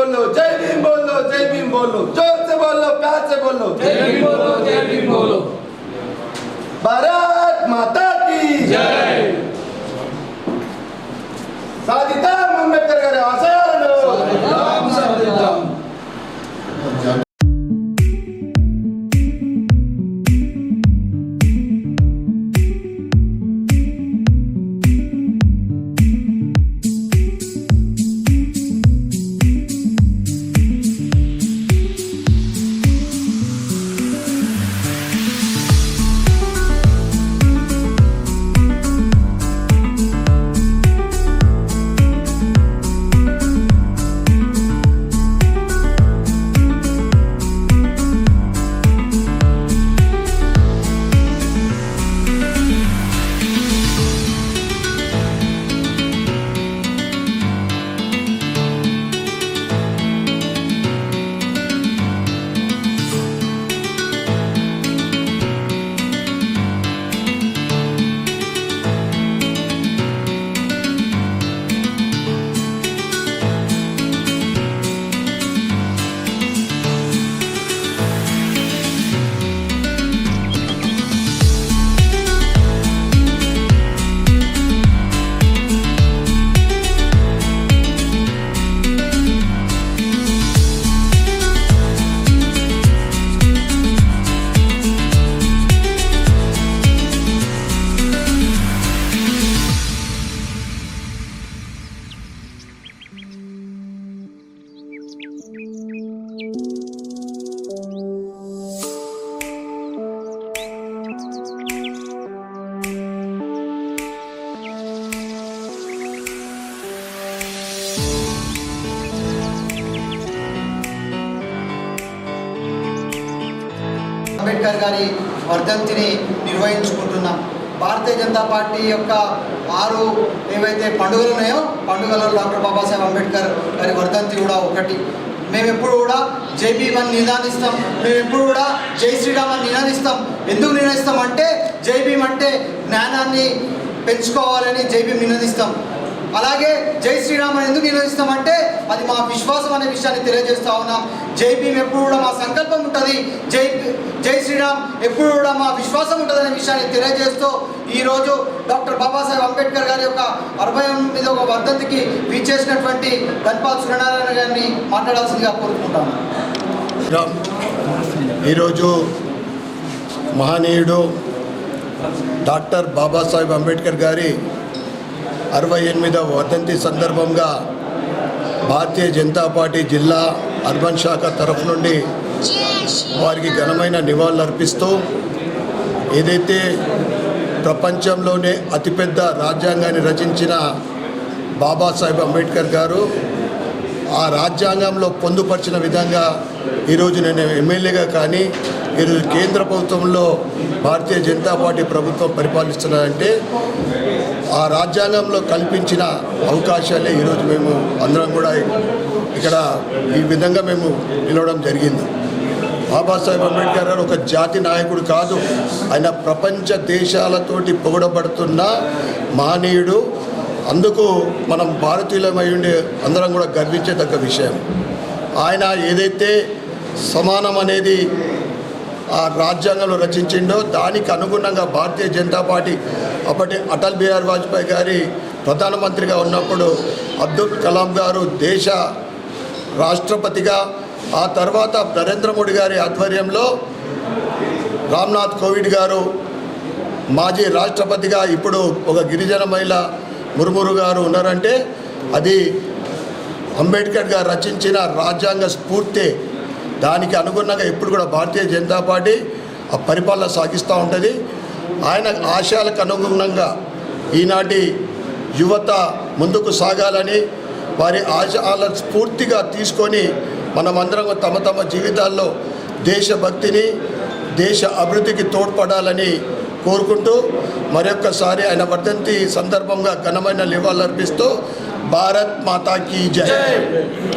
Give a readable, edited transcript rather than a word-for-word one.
बोलो, जय भीम बोलो, जय भीम बोलो, जोर से बोलो, प्यार से बोलो, जय भीम बोलो, जय भीम बोलो। भारत माता की जय। సాధిద్దాం అంబేద్కర్ గారి ఆశయాలను సాధిద్దాం. అంబేద్కర్ గారి వర్ధంతిని నిర్వహించుకుంటున్నాం. భారతీయ జనతా పార్టీ యొక్క 6 ఏవైతే పండుగలు ఉన్నాయో పండుగలలో డాక్టర్ బాబాసాహెబ్ అంబేద్కర్ గారి వర్ధంతి కూడా ఒకటి. మేము ఎప్పుడు కూడా జై భీమ్ అని నినాదిస్తాం. మేము ఎప్పుడు కూడా జై శ్రీరామ్ అని నినాదిస్తాం. ఎందుకు నినాదిస్తాం అంటే జై భీమ్ అంటే జ్ఞానాన్ని పెంచుకోవాలని జై భీమ్ నినాదిస్తాం. అలాగే జై శ్రీరామ్ అని ఎందుకు నిరోధిస్తామంటే అది మా విశ్వాసం అనే విషయాన్ని తెలియజేస్తూ ఉన్నాం. జై భీమ్ ఎప్పుడు కూడా మా సంకల్పం ఉంటుంది, జై శ్రీరామ్ ఎప్పుడు కూడా మా విశ్వాసం ఉంటుంది అనే విషయాన్ని తెలియజేస్తూ ఈరోజు డాక్టర్ బాబాసాహెబ్ అంబేద్కర్ గారి యొక్క 68వ వర్ధంతికి విచ్చేసినటువంటి గణపాల్ సూర్యనారాయణ గారిని మాట్లాడాల్సిందిగా కోరుకుంటాను. ఈరోజు మహనీయుడు డాక్టర్ బాబాసాహెబ్ అంబేద్కర్ గారి 68వ వర్ధంతి సందర్భంగా భారతీయ జనతా పార్టీ జిల్లా అర్బన్ శాఖ తరఫు నుండి వారికి ఘనమైన నివాళులు అర్పిస్తూ ఏదైతే ప్రపంచంలోనే అతిపెద్ద రాజ్యాంగాన్ని రచించిన బాబాసాహెబ్ అంబేద్కర్ గారు ఆ రాజ్యాంగంలో పొందుపరిచిన విధంగా ఈరోజు నేను ఎమ్మెల్యేగా కానీ ఈరోజు కేంద్ర ప్రభుత్వంలో భారతీయ జనతా పార్టీ ప్రభుత్వం పరిపాలిస్తున్నారంటే ఆ రాజ్యాంగంలో కల్పించిన అవకాశాలే ఈరోజు మేము అందరం కూడా ఇక్కడ ఈ విధంగా మేము నిలవడం జరిగింది. బాబాసాహెబ్ అంబేద్కర్ గారు ఒక జాతి నాయకుడు కాదు, ఆయన ప్రపంచ దేశాలతోటి పొగడబడుతున్న మహనీయుడు. అందుకు మనం భారతీయులమై ఉండి అందరం కూడా గర్వించేదగ్గ విషయం. ఆయన ఏదైతే సమానం అనేది ఆ రాజ్యాంగంలో రచించిండో దానికి అనుగుణంగా భారతీయ జనతా పార్టీ అప్పటి అటల్ బిహారీ వాజ్పేయి గారి ప్రధానమంత్రిగా ఉన్నప్పుడు అబ్దుల్ కలాం గారు దేశ రాష్ట్రపతిగా, ఆ తర్వాత నరేంద్ర మోడీ గారి ఆధ్వర్యంలో రామ్నాథ్ కోవింద్ గారు మాజీ రాష్ట్రపతిగా, ఇప్పుడు ఒక గిరిజన మహిళ ముర్ము గారు ఉన్నారంటే అది అంబేద్కర్ గారు రచించిన రాజ్యాంగ స్ఫూర్తి. దానికి అనుగుణంగా ఇప్పుడు కూడా భారతీయ జనతా పార్టీ ఆ పరిపాలన సాగిస్తూ ఉంటుంది. ఆయన ఆశయాలకు అనుగుణంగా ఈనాటి యువత ముందుకు సాగాలని, వారి ఆశయాల స్ఫూర్తిగా తీసుకొని మనమందరం తమ తమ జీవితాల్లో దేశభక్తిని, దేశ అభివృద్ధికి తోడ్పడాలని కోరుకుంటూ మరొక్కసారి ఆయన వర్ధంతి సందర్భంగా ఘనమైన నివాళులు అర్పిస్తూ భారత్ మాతా కీ జై.